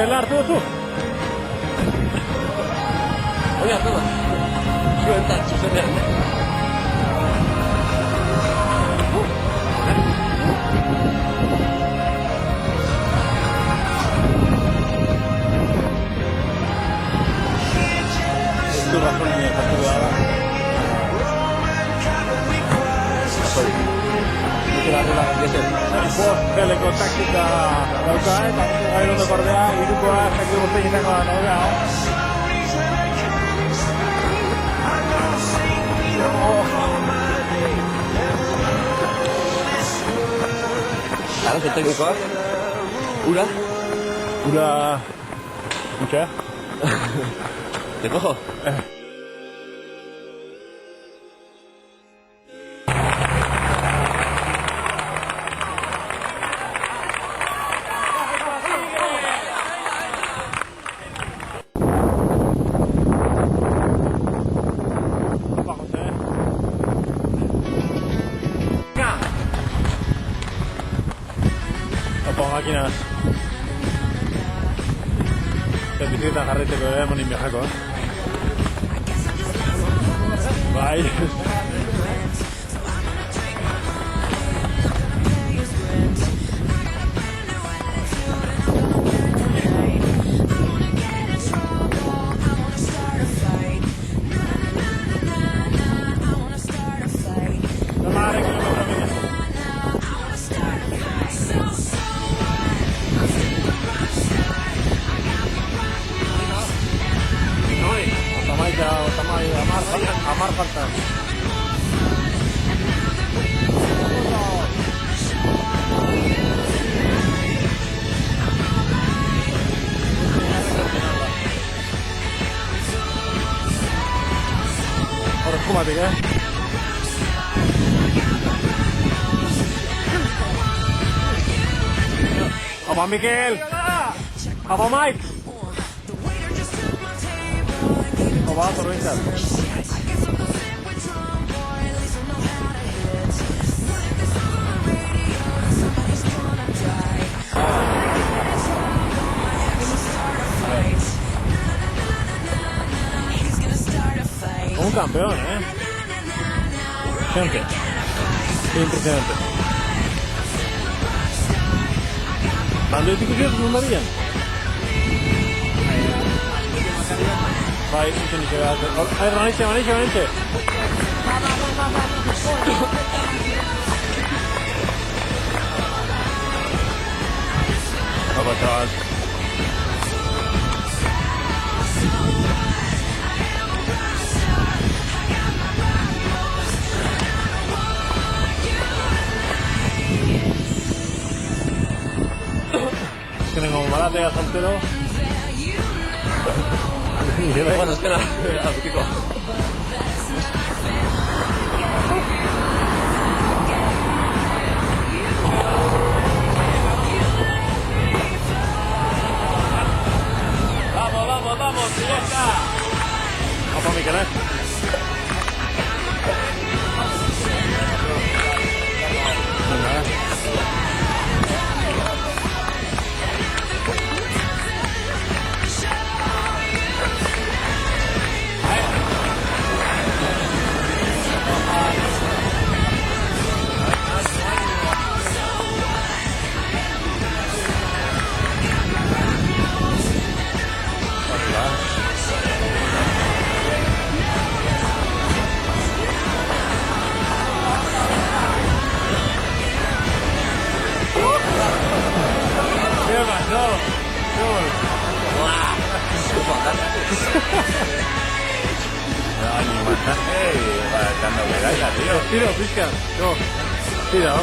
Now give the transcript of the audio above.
Gelar tuh. Oh ya, tuh. Sebentar, sebentar. Itu rasulnya satu orang. Pues que le contacte a la UCAE, ahí donde cordea, y tú puedes hasta que usted llegue con la novia. Sekarang kita ikut. Udah. Udah. Teko. Apa máquinas. Te bicicleta jarrete que veamos ni viajar con. Bye. Amar falta. Ahora escúmate, ¿qué? Apa Mikel? Apa Mike? Apa Torrencar? Un campeón, Gente. Impresionante. Cuando dico che non Maria. Vai, senti che va. Vanite. Vabbè, ciao. Tienen como malate a soltero. Bueno, espera. Pico. Vamos, ya está. Vamos a mi canal. 哇，不爽的。Animal, dando medallas, tío. Tiro, pizca. No. Tira, ¿no?